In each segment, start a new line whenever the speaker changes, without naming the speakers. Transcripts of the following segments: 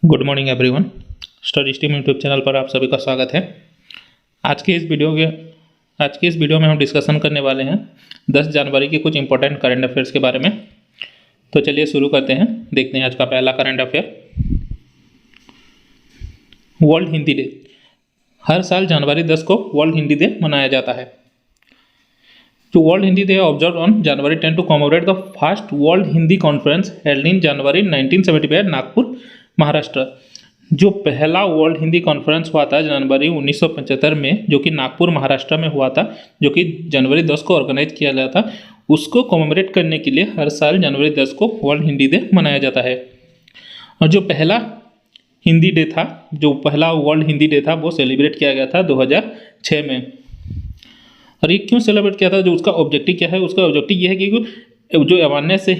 Good morning everyone. Study stream YouTube channel पर आप सभी का स्वागत है। आज के इस वीडियो में हम डिस्कशन करने वाले हैं 10 जनवरी के कुछ इंपॉर्टेंट करंट अफेयर्स के बारे में। तो चलिए शुरू करते हैं। देखते हैं आज का पहला current affair. World Hindi day. हर साल जनवरी 10 को वर्ल्ड हिंदी डे मनाया जाता है। तो world Hindi day observe on January 10 to commemorate the first world Hindi conference held in January 1975 Nagpur Maharashtra. जो पहला वर्ल्ड हिंदी कॉन्फ्रेंस हुआ था जनवरी 1975 में, जो कि नागपुर महाराष्ट्र में हुआ था, जो कि जनवरी 10 को ऑर्गेनाइज किया गया था, उसको कॉमेमोरेट करने के लिए हर साल जनवरी 10 को वर्ल्ड हिंदी डे मनाया जाता है। और जो पहला हिंदी डे था, जो पहला वर्ल्ड हिंदी डे था, वो सेलिब्रेट किया गया था 2006 में। और ये क्यों सेलिब्रेट किया था, जो उसका ऑब्जेक्टिव क्या है? उसका ऑब्जेक्टिव ये है कि जो अवेयरनेस है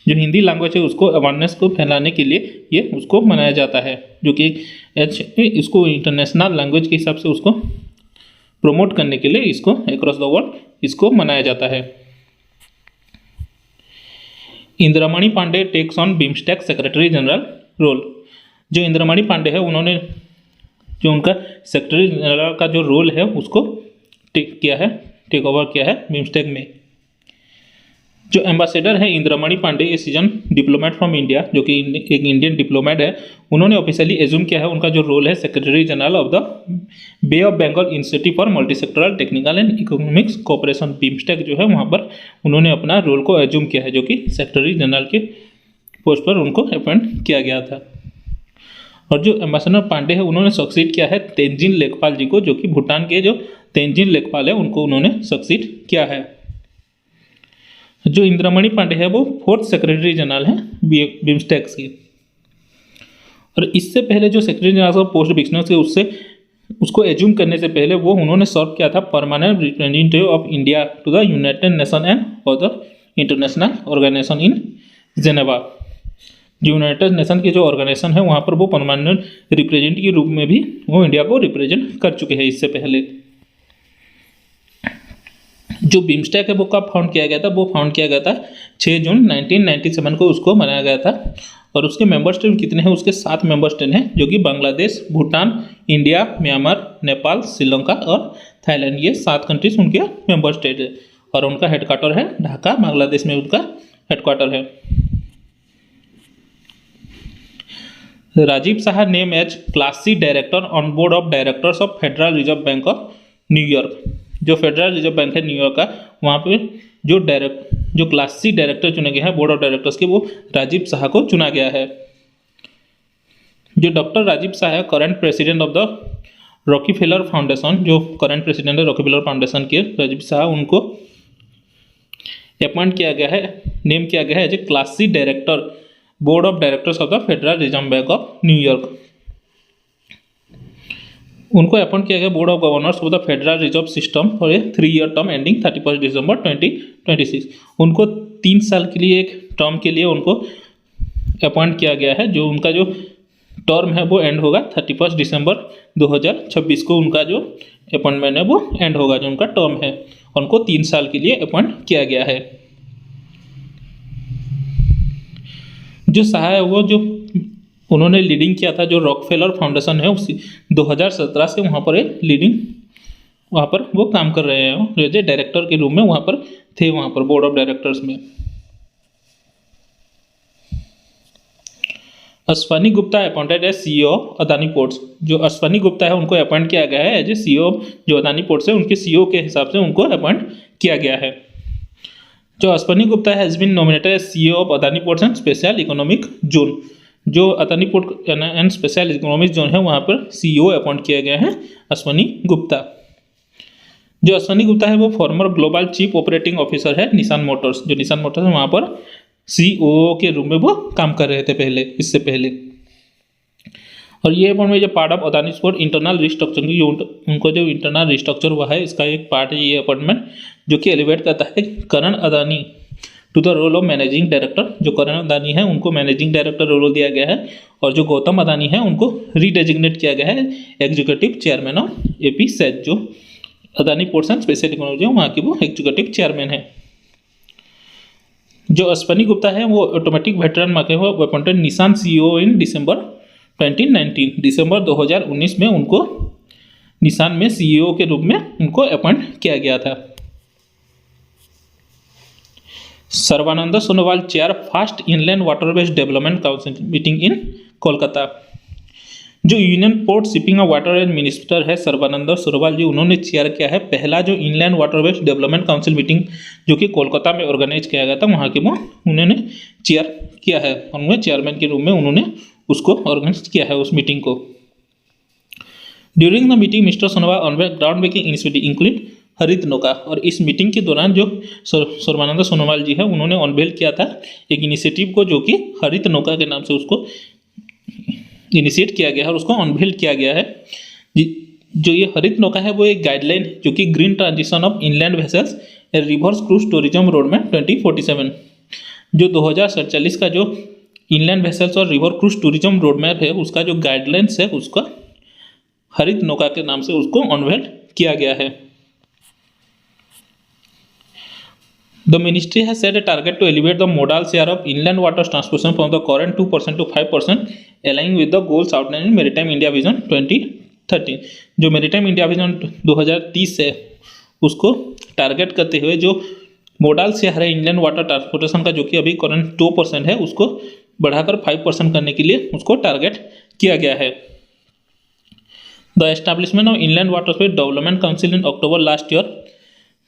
हिंदी लैंग्वेज है, उसको अवेयरनेस को फैलाने के लिए ये उसको मनाया जाता है, जो कि इसको इंटरनेशनल लैंग्वेज के हिसाब से उसको प्रमोट करने के लिए इसको अक्रॉस द वर्ल्ड इसको मनाया जाता है। Indramani Pandey takes on BIMSTEC secretary general role. जो इंद्रामणि पांडे है, उन्होंने जो उनका सेक्रेटरी जनरल का जो रोल है उसको टेक ओवर किया है बिम्स्टेक में। जो एम्बेसडर है इंद्रामणि पांडे, ये सीजन डिप्लोमेट फ्रॉम इंडिया, जो कि एक इंडियन डिप्लोमेट है, उन्होंने ऑफिशियली एज्यूम किया है उनका जो रोल है secretary general of the Bay of Bengal Institute for Multi Sectoral Technical and Economics Cooperation, BIMSTEC जो है वहाँ पर उन्होंने अपना रोल को एज्यूम किया है, जो कि सेक्रेटरी जनरल के पोस्ट पर उनको अपॉइंट किया गया था। और जो एम्बेसडर पांडे है, उन्होंने सक्सीड किया है तेंजिन लेकपाल जी को, जो कि भूटान के जो तेंजिन लेकपाल है उनको उन्होंने सक्सीड किया है। जो इंद्रामणि पांडे है वो 4th सेक्रेटरी जनरल है बिम्स्टेक की। और इससे पहले जो सेक्रेटरी जनरल का पोस्ट बिजनेस है, उसको एज्यूम करने से पहले वो उन्होंने सर्व किया था permanent representative of India to the United Nation and other international organization in Geneva. जो यूनाइटेड नेशन की जो ऑर्गेनाइजेशन है वहाँ पर वो परमानेंट रिप्रेजेंटेटिव के रूप में भी वो इंडिया को रिप्रेजेंट कर चुके हैं इससे पहले। जो बिम्स्टेक है वो कब फाउंड किया गया था? वो फाउंड किया गया था 6 जून 1997 को उसको बनाया गया था। और उसके मेंबर स्टेट कितने हैं? उसके 7 मेंबर स्टेट हैं, जो कि बांग्लादेश, भूटान, इंडिया, म्यांमार, नेपाल, श्रीलंका और थाईलैंड। ये 7 कंट्रीज उनके मेंबर स्टेट है। और उनका हेडक्वार्टर है ढाका, बांग्लादेश में उनका हेडक्वार्टर है। Rajiv Shah name as class C director on board of directors of federal Reserve Bank of New York. जो फेडरल रिजर्व बैंक है न्यूयॉर्क का, वहाँ पे जो क्लास सी डायरेक्टर चुने गए हैं बोर्ड ऑफ डायरेक्टर्स के, वो राजीव शाह को चुना गया है। जो डॉक्टर राजीव शाह है, current president of the Rockefeller foundation, जो करंट प्रेसिडेंट है रॉकीफेलर फाउंडेशन के राजीव शाह, उनको अपॉइंट किया गया है, नेम किया गया है as a class C director board of directors of the Federal Reserve Bank of न्यूयॉर्क। उनको अपॉइंट किया गया board of governors of the Federal Reserve System for a 3-year term ending 31 December 2026। उनको 3 साल के लिए एक टर्म के लिए उनको अपॉइंट किया गया है। जो उनका जो टर्म है वो एंड होगा 31 दिसंबर 2026 को। उनका जो अपॉइंटमेंट है वो एंड होगा, जो उनका टर्म है। उनको 3 साल के लिए अपॉइंट किया गया है। जो शाह है वो जो उन्होंने लीडिंग किया था, जो रॉकफेलर फाउंडेशन है, उसी 2017 से वहाँ पर वो काम कर रहे हैं एज ए डायरेक्टर के रूप में वहाँ पर थे, वहाँ पर बोर्ड ऑफ डायरेक्टर्स में। Ashwani Gupta appointed as CEO Adani Ports. जो अश्वनी गुप्ता है उनको अपॉइंट किया गया है एज ए सीईओ, जो अदानी पोर्ट्स है उनके सीईओ के हिसाब से उनको अपॉइंट किया गया है। जो Ashwani Gupta has been nominated as CEO of Adani ports and special economic zone. जो Adani port and special economic zone है वहाँ पर सीईओ अपॉइंट किए गए हैं अश्वनी गुप्ता। जो अश्वनी गुप्ता है वो farmer global chief operating officer है निसान मोटर्स। जो निसान मोटर्स है वहाँ पर सीईओ के रूप में वो काम कर रहे थे इससे पहले। और ये अपॉइंटमेंट जो part of Adani sport internal restructuring, उनको जो इंटरनल रिस्ट्रक्चर हुआ है इसका एक पार्ट है ये अपॉइंटमेंट, जो कि एलिवेट करता है Karan Adani to the role of managing director. जो करण अदानी है उनको मैनेजिंग डायरेक्टर रोल दिया गया है। और जो गौतम अदानी है उनको रीडेजिग्नेट किया गया है executive chairman of AP SEZ. जो Adani ports and special economic जो वहाँ की वो एग्जीक्यूटिव चेयरमैन है। जो अश्वनी गुप्ता है वो ऑटोमेटिक वेटरन मार्के हुआ अपॉइंटेड निसान CEO इन दिसंबर 2019, दिसंबर 2019 में उनको निसान में CEO के रूप में उनको अपॉइंट किया गया था। Sarbananda Sonowal chair first inland waterways development council meeting in Kolkata. जो यूनियन पोर्ट शिपिंग और वाटरवेज मिनिस्टर है सर्बानंद सोनोवाल जी, उन्होंने चेयर किया है पहला जो inland waterways development council meeting जो कि कोलकाता में ऑर्गेनाइज किया गया था, वहाँ के वो उन्होंने चेयर किया है, उन्होंने चेयरमैन के रूप में उन्होंने उसको ऑर्गेनाइज किया है उस मीटिंग को। During the meeting mister Sonowal unveil ground breaking initiative include Harit Nauka, और इस मीटिंग के दौरान जो सर्बानंद सोनोवाल जी है उन्होंने अनवेल किया था एक इनिशिएटिव को जो कि हरित नौका के नाम से उसको इनिशिएट किया गया है और उसको अनवेल किया गया है। जो ये हरित नौका है वो एक गाइडलाइन जो कि green transition of inland vessels reverse cruise tourism road map 2047, जो 2047 का जो इनलैंड वेसल्स और river cruise tourism road map है उसका जो गाइडलाइंस है उसका हरित नौका के नाम से उसको अनवेल किया गया है। The ministry has set a target to elevate the modal share of inland water transportation from the current 2% to 5%, aligning with the goals outlined in Maritime India Vision 2030। जो Maritime India Vision 2030 है उसको target करते हुए जो modal share है inland water transportation का जो कि अभी करंट 2% है उसको बढ़ाकर 5% करने के लिए उसको टारगेट किया गया है। The establishment of inland waterways development council in October last year,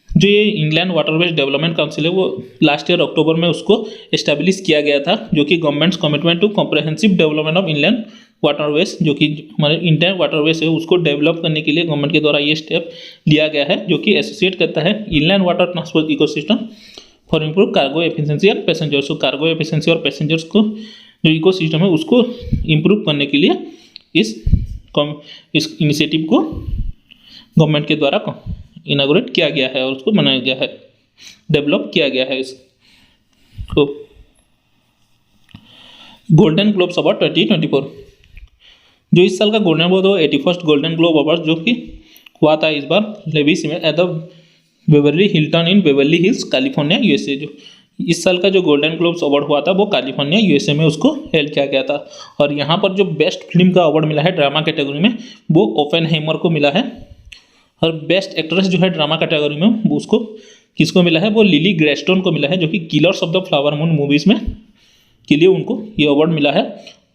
जो ये इंग्लैंड वाटरवेज डेवलपमेंट काउंसिल है वो लास्ट ईयर अक्टूबर में उसको एस्टैब्लिश किया गया था, जो कि government's commitment to comprehensive development of inland waterways, जो कि हमारे इंडियन वाटरवेज है उसको डेवलप करने के लिए गवर्नमेंट के द्वारा ये स्टेप लिया गया है, जो कि एसोसिएट करता है inland water transport ecosystem for improve cargo efficiency and passengers. तो कार्गो एफिशिएंसी और पैसेंजर्स को जो इकोसिस्टम है उसको इम्प्रूव करने के लिए इस इनिशिएटिव को गवर्नमेंट के द्वारा इनागोरेट किया गया है और उसको बनाया गया है, डेवलप किया गया है इसको। गोल्डन ग्लोब्स अवार्ड 2024, जो इस साल का गोल्डन ग्लोब वो 81st गोल्डन ग्लोब अवार्ड जो कि हुआ था इस बार लेविस में at the Beverly Hilton in Beverly hills California USA। जो इस साल का जो गोल्डन ग्लोब्स अवार्ड हुआ था वो कैलिफोर्निया USA में उसको हेल्ड किया गया था, और यहाँ पर जो बेस्ट फिल्म का अवार्ड मिला है ड्रामा कैटेगरी में वो ओपेनहाइमर को मिला है, और बेस्ट एक्ट्रेस जो है ड्रामा कैटेगरी में वो उसको किसको मिला है, वो लिली ग्लैडस्टोन को मिला है, जो कि killers of the flower moon movies में के लिए उनको ये अवार्ड मिला है।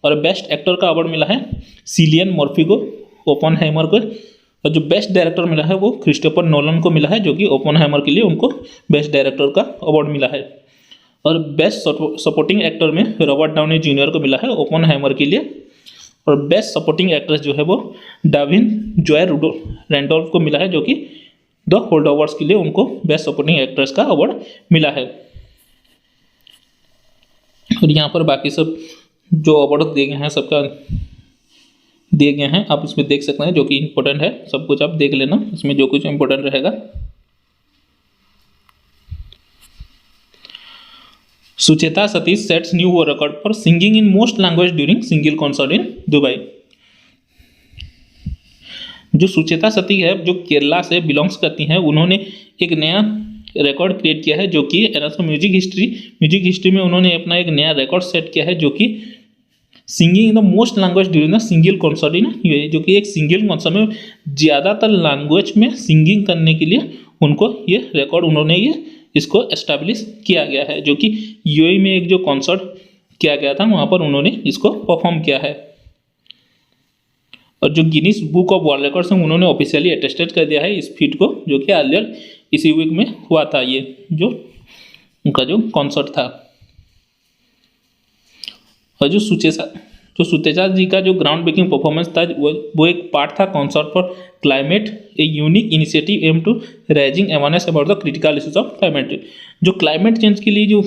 और बेस्ट एक्टर का अवार्ड मिला है सिलियन मर्फी को ओपेनहाइमर को, और जो बेस्ट डायरेक्टर मिला है वो क्रिस्टोफर नोलन को मिला है, जो कि ओपेनहाइमर के लिए उनको बेस्ट डायरेक्टर का अवार्ड मिला है। और बेस्ट सपोर्टिंग एक्टर में रॉबर्ट डाउनी जूनियर को मिला है ओपेनहाइमर के लिए, और बेस्ट सपोर्टिंग एक्ट्रेस जो है वो डाविन जॉय रैंडोल्फ को मिला है, जो कि द होल्डओवर्स के लिए उनको बेस्ट सपोर्टिंग एक्ट्रेस का अवार्ड मिला है। और यहाँ पर बाकी सब जो अवार्ड दिए गए हैं सबका दिए गए हैं, आप इसमें देख सकते हैं, जो कि इम्पोर्टेंट है, सब कुछ आप देख लेना इसमें जो कुछ इम्पोर्टेंट रहेगा। Sucheta Satish sets new record for singing in most language during single concert in Dubai. जो सुचेता सती है जो केरला से बिलोंग्स करती हैं, उन्होंने एक नया रिकॉर्ड क्रिएट किया है, जो कि म्यूजिक हिस्ट्री में उन्होंने अपना एक नया रिकॉर्ड सेट किया है, जो कि singing in the most language during the single concert in UAE, जो कि एक सिंगल कॉन्सर्ट में ज़्यादातर लैंग्वेज में सिंगिंग करने के लिए उनको ये रिकॉर्ड उन्होंने ये इसको एस्टैब्लिश किया गया है, जो कि यूएई में एक जो कॉन्सर्ट किया गया था वहाँ पर उन्होंने इसको परफॉर्म किया है। और जो Guinness book of world records हैं उन्होंने ऑफिशियली अटेस्टेड कर दिया है इस फीट को, जो कि अर्लियर इसी वीक में हुआ था, ये जो उनका जो कॉन्सर्ट था। और जो सुचेता जी का जो ग्राउंड ब्रेकिंग परफॉर्मेंस था वो एक पार्ट था concert for climate, a unique initiative aim to raising awareness about the critical issues of climate. जो क्लाइमेट चेंज के लिए जो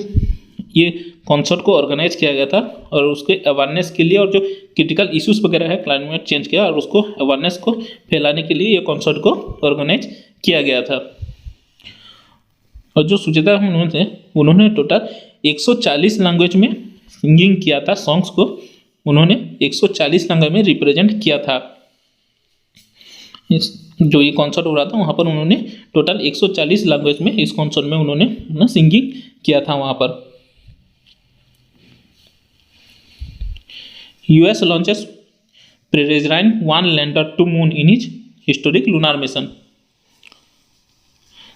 ये कॉन्सर्ट को ऑर्गेनाइज किया गया था और उसके अवेयरनेस के लिए, और जो क्रिटिकल इश्यूज वगैरह है क्लाइमेट चेंज के और उसको अवेयरनेस को फैलाने के लिए ये कॉन्सर्ट को ऑर्गेनाइज किया गया था। और जो सुचेता उन्होंने टोटल 140 लैंग्वेज में सिंगिंग किया था, सॉन्ग्स को उन्होंने 140 लैंग्वेज में रिप्रेजेंट किया था। जो ये कॉन्सर्ट हो रहा था वहाँ पर उन्होंने टोटल 140 लैंग्वेज में इस कॉन्सर्ट में उन्होंने सिंगिंग किया था वहाँ पर। US launches Peregrine-1 lander to moon in its historic lunar mission.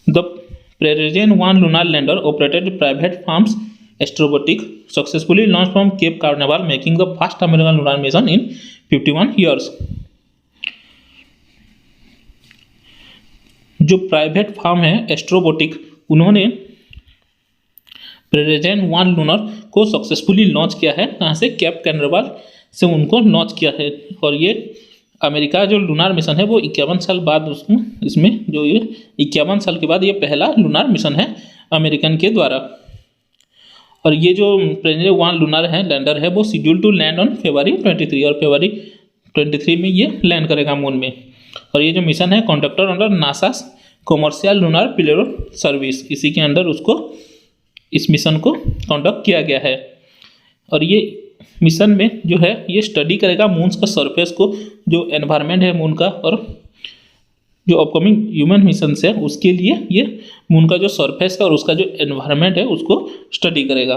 The Peregrine-1 lunar lander operated private firm's Astrobotic successfully launched from Cape Canaveral, making the first American lunar mission in 51 years. जो private farm है Astrobotic, उन्होंने Peregrine-1 lunar को successfully launch किया है। कहाँ से? Cap Canaveral से उनको लॉन्च किया है। और ये अमेरिका जो लूनार मिशन है वो 51 साल बाद इसमें जो ये 51 साल के बाद ये पहला लूनार मिशन है अमेरिकन के द्वारा। और ये जो Peregrine-1 लूनर है लैंडर है वो schedule to land on February 23 और February 23 में ये लैंड करेगा मून में। और ये जो मिशन है contractor under NASA commercial lunar payload service, इसी के अंडर उसको इस मिशन को कंडक्ट किया गया है। और ये मिशन में जो है ये स्टडी करेगा मून्स का सरफेस को, जो एनवायरनमेंट है मून का, और जो अपकमिंग ह्यूमन मिशन है उसके लिए ये मून का जो सरफेस है और उसका जो एनवायरनमेंट है उसको स्टडी करेगा।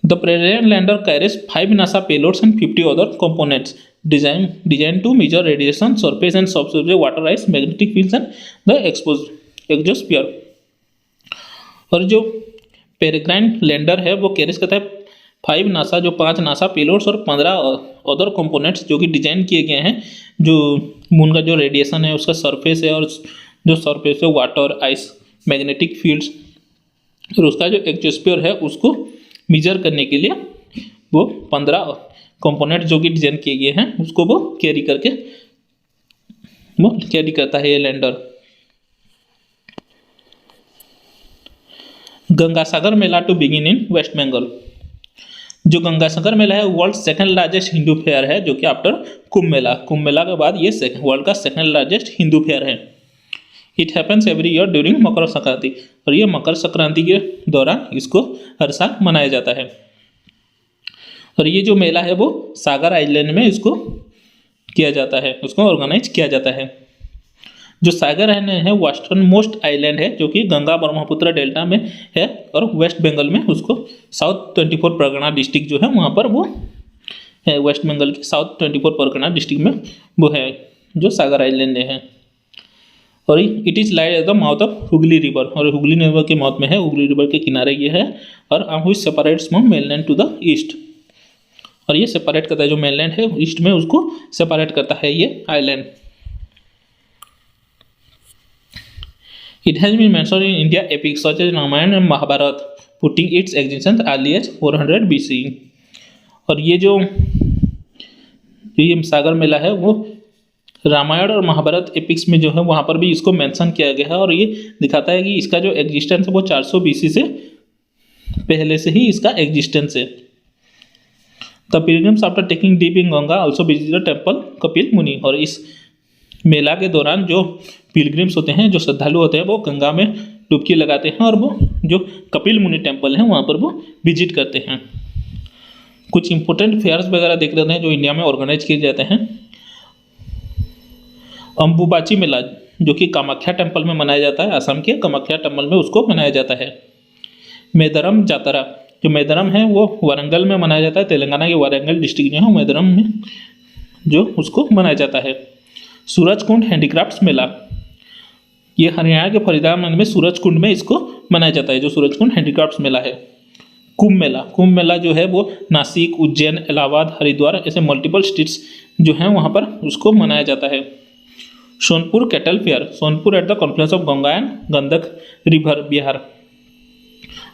The Peregrine lander carries 5 NASA payloads and 50 other components designed to measure radiation, surface and subsurface water ice, magnetic fields and the exposed exosphere। और जो Peregrine lander है वो कैरिज करता है 5 नासा जो 5 नासा पेलोड्स और 15 other components जो कि डिजाइन किए गए हैं, जो मून का जो रेडिएशन है उसका सरफेस है और जो सरफेस है वाटर आइस मैग्नेटिक फील्ड्स और उसका जो एक्सोस्फीयर है उसको मेजर करने के लिए वो 15 कंपोनेंट जो कि डिजाइन किए गए हैं उसको वो कैरी करता है ये lander. Gangasagar Mela to begin in West Bengal. जो गंगासागर मेला है world second largest Hindu fair है, जो कि आफ्टर कुंभ मेला के बाद ये वर्ल्ड का सेकंड लार्जेस्ट हिंदू फेयर है। It happens every year during Makar Sankranti, और ये मकर संक्रांति के दौरान इसको हर साल मनाया जाता है। और ये जो मेला है वो सागर आइलैंड में इसको किया जाता है, उसको ऑर्गेनाइज किया जाता है। जो सागर आइलैंड है वेस्टर्न मोस्ट आइलैंड है जो कि गंगा ब्रह्मपुत्र डेल्टा में है और वेस्ट बंगाल में उसको साउथ 24 परगना डिस्ट्रिक्ट जो है वहाँ पर वो है, वेस्ट बंगाल के साउथ 24 परगना डिस्ट्रिक्ट में वो है जो सागर आइलैंड है। और it is lied at the mouth of Hooghly river, और हुगली रिवर के माउथ में है, हुगली रिवर के किनारे ये है। और which separates from mainland to the east, और ये सेपरेट करता है जो मेनलैंड है ईस्ट में उसको सेपरेट करता है ये island. It has been mentioned in India epics such as Ramayana and Mahabharata, putting its existence early as 400 BC। और ये जो सागर मेला है वो रामायण और महाभारत एपिक्स में जो है वहाँ पर भी इसको मेंशन किया गया है, और ये दिखाता है कि इसका जो एग्जिस्टेंस है वो 400 BC से पहले से ही इसका एग्जिस्टेंस है। The pilgrims after taking deep in Ganga also visit the temple Kapil मुनि, और इस मेला के दौरान जो पिलग्रिम्स होते हैं, जो श्रद्धालु होते हैं, वो गंगा में डुबकी लगाते हैं और वो जो कपिल मुनि टेम्पल है वहाँ पर वो विजिट करते हैं। कुछ इंपॉर्टेंट फेयर्स वगैरह देख लेते हैं जो इंडिया में ऑर्गेनाइज किए जाते हैं। अम्बुबाची मेला जो कि कामाख्या टेम्पल में मनाया जाता है, असम के कामाख्या टेम्पल में उसको मनाया जाता है। मेदरम जातरा, जो मेदरम है वो वारंगल में मनाया जाता है, तेलंगाना के वारंगल डिस्ट्रिक्ट जो है मेदरम में जो उसको मनाया जाता है। सूरजकुंड हैंडीक्राफ्ट्स मेला, ये हरियाणा के फरीदाबाद में सूरजकुंड में इसको मनाया जाता है, जो सूरजकुंड हैंडीक्राफ्ट्स मेला है। कुंभ मेला जो है वो नासिक, उज्जैन, इलाहाबाद, हरिद्वार ऐसे मल्टीपल स्टेट्स जो हैं वहाँ पर उसको मनाया जाता है। Sonpur cattle fair, Sonpur at the Confluence of Ganga and Gandak river, Bihar.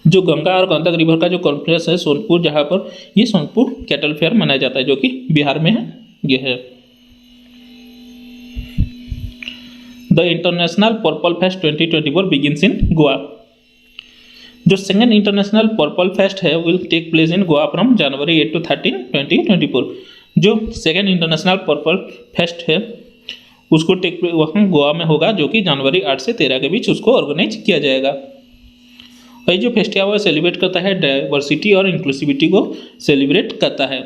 जो गंगा और गंडक रिवर का जो कॉन्फ्लुएंस है सोनपुर, जहाँ पर ये सोनपुर कैटल फेयर मनाया जाता है जो कि बिहार में है ये है। The International Purple Fest 2024 begins in Goa. जो सेकेंड इंटरनेशनल पर्पल फेस्ट है will take place in Goa from January 8 to 13, 2024। जो सेकेंड इंटरनेशनल पर्पल फेस्ट है उसको वहाँ गोवा में होगा, जो कि जनवरी 8 से 13 के बीच उसको ऑर्गेनाइज किया जाएगा। और ये जो फेस्टिवल है सेलिब्रेट करता है डाइवर्सिटी और इंक्लूसिविटी को सेलिब्रेट करता है।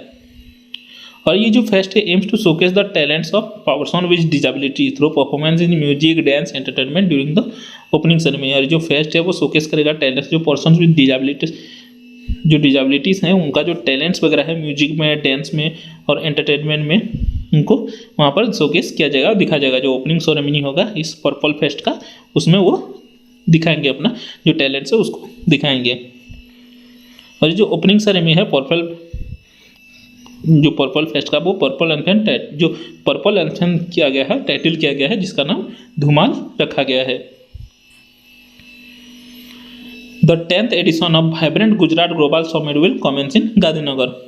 और ये जो फेस्ट है aims to showcase the talents of person with disability through performance in music, dance, entertainment during the opening ceremony. और जो फेस्ट है वो शोकेस करेगा टैलेंट्स जो पर्सन विद जो डिजेबिलिटीज़ हैं उनका जो टैलेंट्स वगैरह है म्यूजिक में, डांस में और एंटरटेनमेंट में, उनको वहाँ पर शोकेस किया जाएगा और दिखाया जाएगा। जो ओपनिंग सेरेमनी होगा इस पर्पल फेस्ट का, उसमें वो दिखाएंगे अपना जो टैलेंट्स है उसको दिखाएंगे। और जो ओपनिंग सेरेमनी है पर्पल फेस्ट का, वो पर्पल एंथम जो पर्पल एंथम किया गया है, टाइटल किया गया है, जिसका नाम धुमाल रखा गया है। The 10th edition of vibrant Gujarat global summit will commence in Gandhinagar.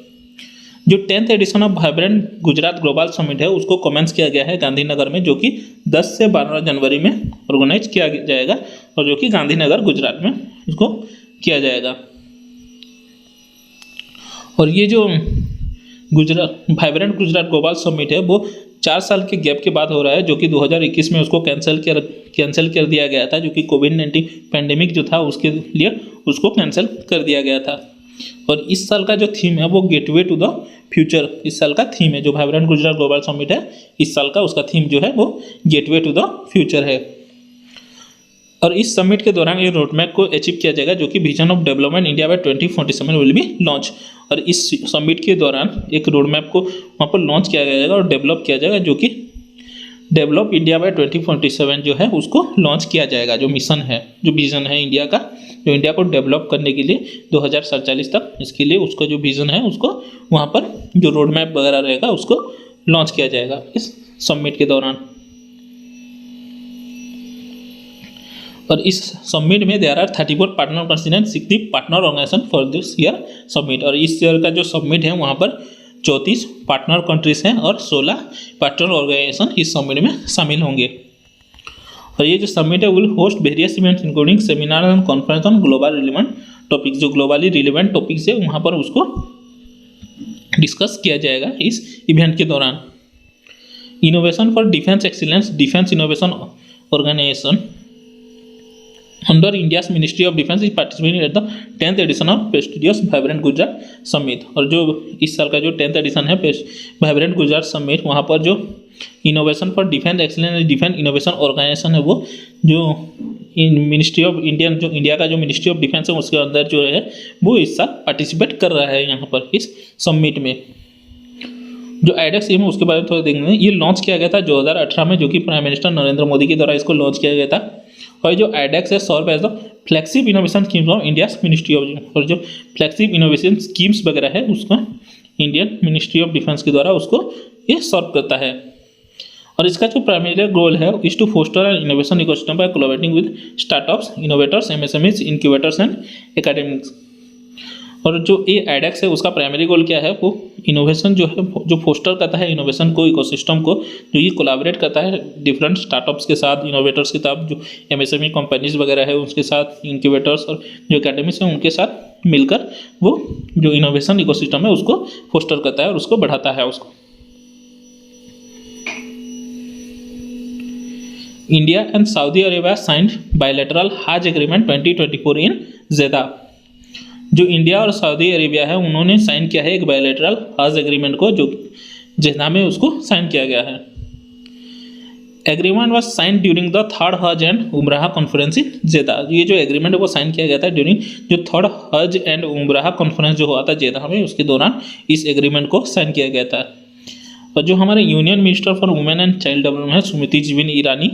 जो 10th edition of vibrant Gujarat global summit है उसको कमेंस किया गया है गांधीनगर में, जो कि 10 से 12 जनवरी में ऑर्गेनाइज किया जाएगा और जो कि गांधीनगर गुजरात में इसको किया जाएगा। और ये जो वाइब्रेंट गुजरात ग्लोबल समिट है वो 4 साल के गैप के बाद हो रहा है, जो कि 2021 में उसको कैंसिल कर दिया गया था, जो कि कोविड-19 पैंडेमिक जो था उसके लिए उसको कैंसिल कर दिया गया था। और इस साल का जो थीम है वो गेटवे टू द फ्यूचर इस साल का थीम है। जो वाइब्रेंट गुजरात ग्लोबल समिट है इस साल का, उसका थीम जो है वो गेटवे टू द फ्यूचर है। और इस समिट के दौरान ये रोड मैप को अचीव किया जाएगा, जो कि vision of development India by 2047 will be launch. और इस समिट के दौरान एक रोड मैप को वहाँ पर लॉन्च किया जाएगा और डेवलप किया जाएगा, जो कि डेवलप इंडिया बाय 2047 जो है उसको लॉन्च किया जाएगा। जो मिशन है, जो विजन है इंडिया का, जो इंडिया को डेवलप करने के लिए 2047 तक, इसके लिए उसका जो विजन है उसको वहाँ पर जो रोड मैप वगैरह रहेगा उसको लॉन्च किया जाएगा इस समिट के दौरान। और इस समिट में there are 34 partner countries and 60 partner organization for this year summit. और इस ईयर का जो समिट है वहाँ पर 34 पार्टनर कंट्रीज हैं और 16 पार्टनर ऑर्गेनाइजेशन इस समिट में शामिल होंगे। और ये जो समिट है will host various events including seminar and conference on global relevant topics. जो ग्लोबली रिलेवेंट टॉपिक्स है वहाँ पर उसको डिस्कस किया जाएगा इस इवेंट के दौरान। Innovation for Defence Excellence Defence Innovation Organization under India's ministry of Defence is participating at the 10th edition of prestigious Vibrant Gujarat Summit. और जो इस साल का जो 10th एडिशन है वाइब्रेंट गुजरात समिट, वहाँ पर जो Innovation for Defence Excellence Defence Innovation Organization है, वो जो मिनिस्ट्री ऑफ इंडियन जो इंडिया का जो मिनिस्ट्री ऑफ डिफेंस है उसके अंदर जो है वो इस साल पार्टिसिपेट कर रहा है यहाँ पर इस समिट में। जो आईडेक्स है उसके बारे में थोड़ा देखेंगे। ये लॉन्च किया गया था 2018 में, जो कि प्राइम मिनिस्टर नरेंद्र मोदी के द्वारा इसको लॉन्च किया गया था। और जो आईडेक्स है serve as the flagship innovation schemes of India's ministry of, और जो फ्लैगशिप इनोवेशन स्कीम्स वगैरह है उसको इंडियन मिनिस्ट्री ऑफ डिफेंस के द्वारा उसको ये सर्व करता है। और इसका जो प्राइमरी गोल है is to foster an innovation ecosystem by collaborating with startups, innovators, MSMEs, incubators and academics. और जो ये आईडेक्स है उसका प्राइमरी गोल क्या है, वो इनोवेशन जो है जो फोस्टर करता है इनोवेशन को, इकोसिस्टम को, जो ये कोलैबोरेट करता है डिफरेंट स्टार्टअप्स के साथ, इनोवेटर्स के साथ, जो एमएसएमई कंपनीज वगैरह है उसके साथ, इनक्यूबेटर्स और जो एकेडमिक्स हैं उनके साथ मिलकर वो जो इनोवेशन इकोसिस्टम है उसको फोस्टर करता है और उसको बढ़ाता है उसको। India and Saudi Arabia signed bilateral हज एग्रीमेंट 2024 इन जेदा। जो इंडिया और सऊदी अरेबिया है उन्होंने साइन किया है एक बायलैटरल हज एग्रीमेंट को, जो जेदा में उसको साइन किया गया है। Agreement was sign during the 3rd हज एंड उमराह कॉन्फ्रेंस इन जेदा। ये जो एग्रीमेंट है वो साइन किया गया था ड्यूरिंग जो 3rd हज एंड उमराह कॉन्फ्रेंस जो हुआ था जेदा में, उसके दौरान इस एग्रीमेंट को साइन किया गया था। और जो हमारे union minister for women and child development है Smriti Zubin Irani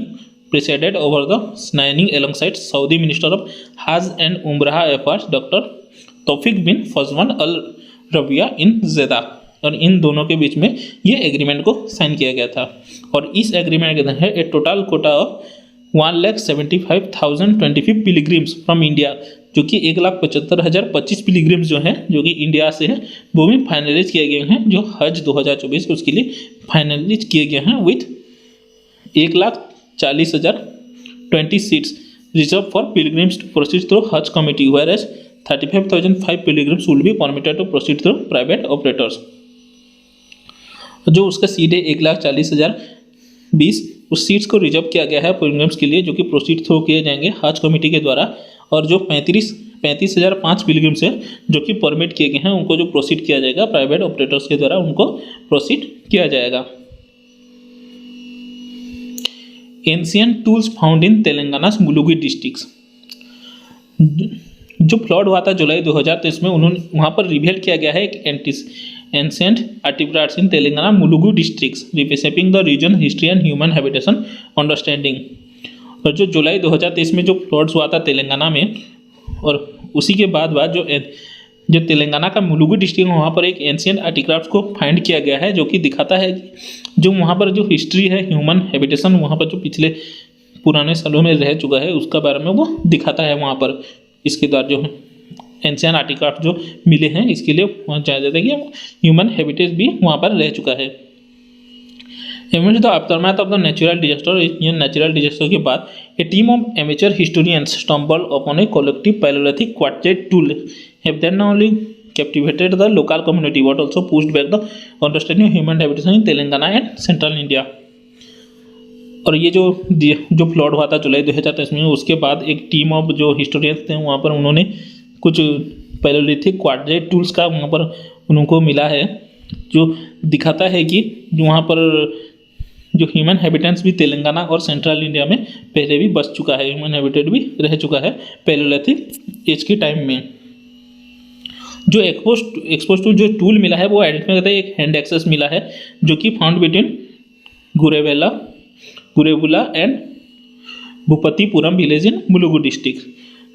presided over the signing alongside Saudi minister of Hajj and Umrah affairs doctor Tawfiq bin Fawzan Al Rabiah in Jeddah. और इन दोनों के बीच में ये एग्रीमेंट को साइन किया गया था। और इस एग्रीमेंट के तहत है a total quota of 1,75,025 pilgrims from India, जो कि 1,75,025 पिलग्रिम्स जो हैं जो कि इंडिया से हैं वो भी फाइनलाइज किए गए हैं, जो हज 2024 उसके लिए फाइनलाइज किए गए हैं with 1,40,020 seats reserve for pilgrims to proceed through हज committee, whereas 35,005 pilgrims will be permitted to proceed through private operators। जो उसका सीट है 1,40,020 उस सीट्स को रिजर्व किया गया है पिलग्रिम्स के लिए, जो कि प्रोसीड थ्रू किए जाएंगे हज कमेटी के द्वारा। और जो 35,005 पिलग्रिम्स है जो कि परमिट किए गए हैं उनको जो प्रोसीड किया जाएगा प्राइवेट ऑपरेटर्स के द्वारा, उनको प्रोसीड किया जाएगा। Ancient tools found in Telangana Mulugu districts. जो फ्लड हुआ था जुलाई 2023 में, उन्होंने वहाँ पर रिवील किया गया है एक ancient artifacts in Telangana Mulugu districts reshaping the region history and human habitation understanding. और जो जुलाई 2023 में जो फ्लड्स हुआ था तेलंगाना में, और उसी के बाद जो तेलंगाना का मुलुगु डिस्ट्रिक्ट है वहाँ पर एक एंशिएंट आर्टिफैक्ट्स को फाइंड किया गया है, जो कि दिखाता है कि जो वहाँ पर जो हिस्ट्री है ह्यूमन हैबिटेशन, वहाँ पर जो पिछले पुराने सालों में रह चुका है उसका बारे में वो दिखाता है वहाँ पर। इसके द्वारा जो एंशिएंट आर्टिफैक्ट जो मिले हैं इसके लिए वहाँ जाना जाता है कि ह्यूमन हैबिटेट भी वहाँ पर रह चुका है। Amidst the aftermath of the natural disaster, ये नेचुरल डिजास्टर के बाद a team of amateur historians stumbled upon a collective paleolithic quartet tool have then not only captivated the local community but also pushed back the understanding of human habitation in Telangana and central India। और ये जो flood हुआ था जुलाई 2023 में, उसके बाद एक team of जो हिस्टोरियंस थे वहाँ पर उन्होंने कुछ पैलोलिथिक क्वाड्रेट टूल्स का वहाँ पर उनको मिला है, जो दिखाता है कि वहाँ पर जो ह्यूमन हैबिटेंट्स भी तेलंगाना और सेंट्रल इंडिया में पहले भी बस चुका है, ह्यूमन हैबिटेट भी रह चुका है पैलोलिथिक एज के टाइम में। जो एक्सपोज टू जो टूल मिला है वो आइडेंटिफाई करता है, एक हैंड एक्सेस मिला है जो कि found between Gurebula and Bhupatipuram village in Mulugu district.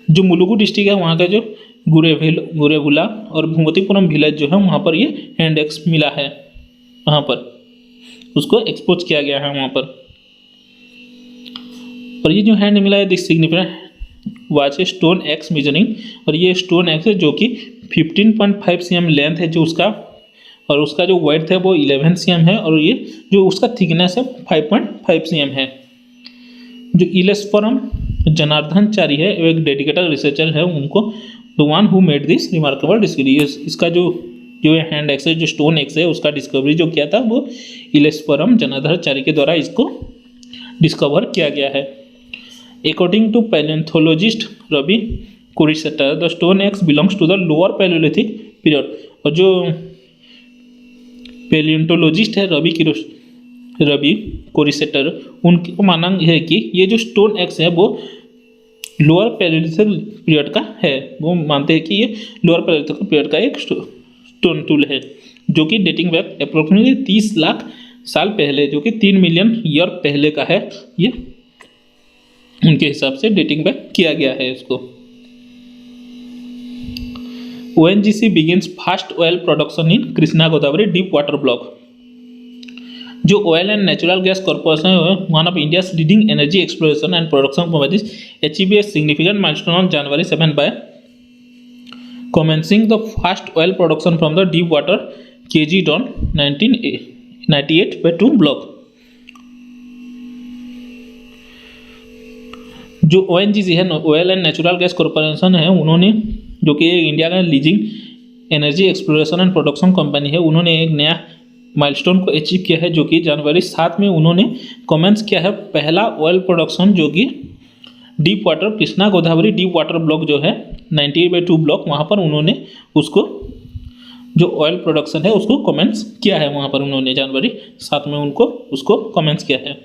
जो मुलुगु डिस्ट्रिक्ट है वहाँ का जो गुरेबुला और भूपतिपुरम विलेज जो है वहाँ पर ये हैंड एक्स मिला है, वहाँ पर उसको एक्सपोज किया गया है वहाँ पर। और ये जो हैंड मिला है this significant watch a stone x measuring, और ये स्टोन एक्स है जो कि 15.5 cm लेंथ है जो उसका, और उसका जो वाइड्थ है वो 11 cm है, और ये जो उसका थिकनेस है 5.5 cm है। जो इलेस्फोरम जनार्दन चारी है एक डेडिकेटेड रिसर्चर है, उनको the one who made this remarkable discovery, इसका जो हैंड एक्स है जो स्टोन एक्स है उसका डिस्कवरी जो किया था वो इलेस्फोरम जनार्दन चारी के द्वारा इसको डिस्कवर किया गया है। According to palaeontologist Ravi Korisettar the stone axe belongs to the lower palaeolithic period. और जो पैलेंटोलॉजिस्ट है रवि कुरिसेटर, उनको मानना है कि ये जो स्टोन एक्स है वो लोअर पैलेलिथिक पीरियड का है। वो मानते हैं कि ये लोअर पैलेलिथिक पीरियड का एक स्टोन टूल है जो कि डेटिंग बैक अप्रोक्सीमेटली 30 लाख साल पहले, जो कि 3 मिलियन ईयर पहले का है, ये उनके हिसाब से डेटिंग बैक किया गया है इसको। ONGC begins fast oil production in Krishna Godavari deep water block. जो oil and natural gas corporation है one of India's leading energy exploration and production companies achieve a significant milestone on January 7 by commencing the fast oil production from the deep water KG Don 1998 by 2 block। जो ONGC है oil and natural gas corporation है, उन्होंने जो कि India का leasing energy exploration and production company है, उन्होंने एक नया माइलस्टोन को अचीव किया है जो कि January 7 में उन्होंने कमेंस किया है पहला ऑयल प्रोडक्शन जो कि deep water Krishna Godavari deep water block जो है 98/2 ब्लॉक, वहाँ पर उन्होंने उसको जो ऑयल प्रोडक्शन है उसको कमेंस किया है। वहाँ पर उन्होंने January 7 में उसको कमेंस किया है।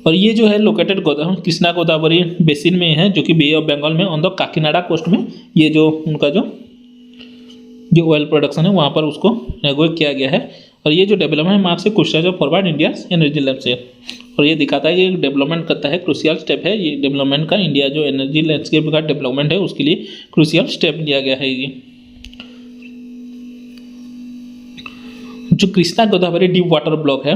और ये जो है लोकेटेड कृष्णा गोदावरी बेसिन में है जो कि बे ऑफ बंगाल में ऑन द काकीनाडा कोस्ट में, ये जो उनका जो ऑयल प्रोडक्शन है वहाँ पर उसको नेगोशिएट किया गया है। और ये जो डेवलपमेंट मार्क्स है crucial forward India energy landscape, और ये दिखाता है कि डेवलपमेंट करता है, क्रुशियल स्टेप है ये डेवलपमेंट का, इंडिया जो एनर्जी लैंडस्केप का डेवलपमेंट है उसके लिए क्रुशियल स्टेप लिया गया है। ये जो Krishna Godavari deep water block है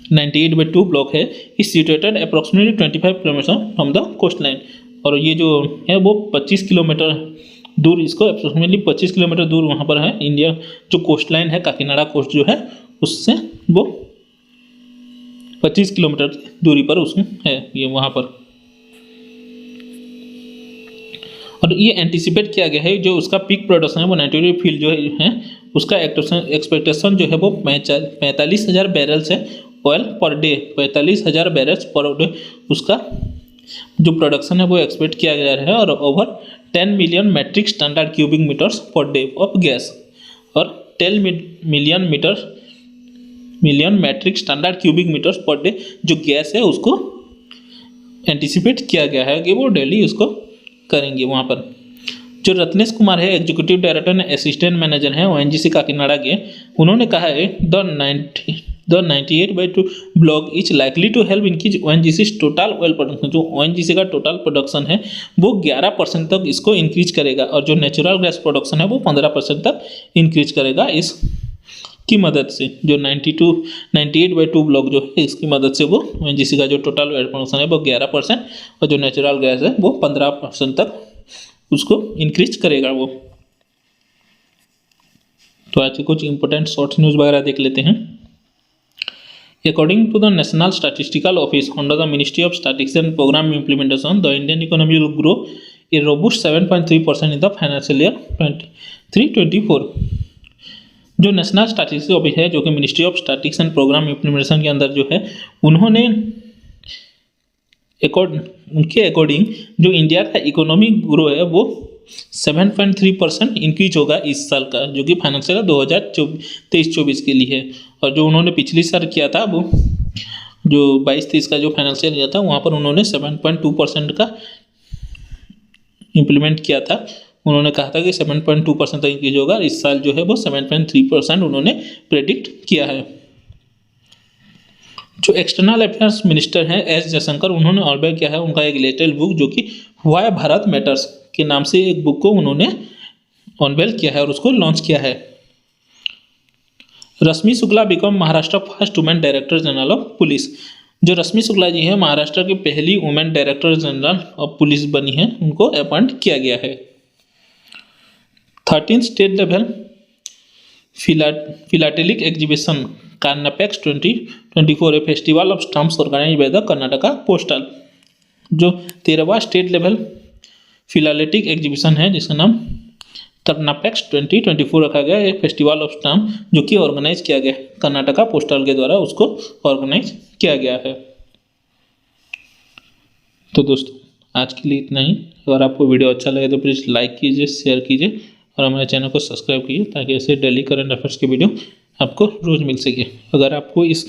98/2 ब्लॉक है, इस situated approximately 25 kilometre from the coast line. और ये जो है वो 25 किलोमीटर दूर, इसको अप्रोक्सीमेटली 25 किलोमीटर दूर वहाँ पर है। इंडिया जो कोस्ट लाइन है काकीनाडा कोस्ट जो है उससे वो 25 किलोमीटर दूरी पर उसमें है ये वहाँ पर। और ये एंटिसिपेट किया गया है जो उसका पीक प्रोडक्शन है वो 92 फील्ड जो है उसका एक्सपेक्टेशन जो है वो 45,000 बैरल्स है oil per day, 45,000 barrels per day उसका जो प्रोडक्शन है वो एक्सपेक्ट किया गया है। और over 10 million metric standard cubic metres per day of gas, और 10 million metric standard cubic metres per day जो गैस है उसको एंटिसिपेट किया गया है कि वो डेली उसको करेंगे वहाँ पर। जो रत्नेश कुमार है executive director and assistant manager हैं ओएनजीसी काकीनाडा के, उन्होंने कहा है the 98/2 block is likely to help increase ONGC total oil production. जो ओएनजीसी का टोटल प्रोडक्शन है वो 11% तक इसको इंक्रीज करेगा और जो नेचुरल गैस प्रोडक्शन है वो 15% तक इंक्रीज करेगा इस की मदद से। जो 98/2 ब्लॉक जो है इसकी मदद से वो ओएनजीसी का जो टोटल ऑयल प्रोडक्शन है वो 11% और जो नेचुरल गैस है वो 15% तक उसको इंक्रीज करेगा वो। तो आज के कुछ इंपॉर्टेंट शॉर्ट न्यूज़ वगैरह देख लेते हैं। According to the National Statistical Office under the Ministry of Statistics and Program Implementation, the Indian economy will grow a robust 7.3% in the financial year 23-24। जो नेशनल स्टैटिस्टिक्स ऑफिस है जो कि ministry of statistics and programme implementation के अंदर जो है, उन्होंने उनके अकॉर्डिंग जो इंडिया का इकोनॉमिक ग्रो है वो 7.3% इंक्रीज होगा इस साल का, जो कि फाइनेंशियल 2023-24 के लिए है। और जो उन्होंने पिछली साल किया था वो जो 22-23 का जो फाइनेंशियल ईयर था वहाँ पर उन्होंने 7.2% का इम्प्लीमेंट किया था। उन्होंने कहा था कि 7.2% तक इंक्रीज होगा। इस साल जो है वो 7.3% उन्होंने प्रेडिक्ट किया है। जो एक्सटर्नल अफेयर्स मिनिस्टर हैं एस जयशंकर, उन्होंने ऑनवेल किया है उनका एक लेटेस्ट बुक जो कि व्हाई भारत मैटर्स के नाम से एक बुक को उन्होंने ऑनवेल किया है और उसको लॉन्च किया है। Rashmi Shukla become Maharashtra first women director general of police. जो रश्मि शुक्ला जी हैं महाराष्ट्र की पहली women director general of police बनी है, उनको अपॉइंट किया गया है। 13th state level philatelic exhibition Karnapex 2024 a festival of stamps organised by the Karnataka postal. जो 13वां स्टेट लेवल फिलाटेलिक एग्जीबिशन है जिसका नाम कर्नापेक्स 2024 रखा गया है, फेस्टिवल ऑफ स्टम्प जो कि ऑर्गेनाइज किया गया कर्नाटका पोस्टल के द्वारा उसको ऑर्गेनाइज किया गया है। तो दोस्तों आज के लिए इतना ही। अगर आपको वीडियो अच्छा लगे तो प्लीज़ लाइक कीजिए, शेयर कीजिए और हमारे चैनल को सब्सक्राइब कीजिए ताकि ऐसे डेली करंट अफेयर्स के वीडियो आपको रोज़ मिल सके। अगर आपको इस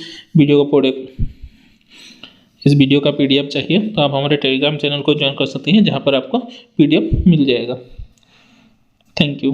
वीडियो का PDF चाहिए तो आप हमारे टेलीग्राम चैनल को ज्वाइन कर सकते हैं जहां पर आपको PDF मिल जाएगा। Thank you.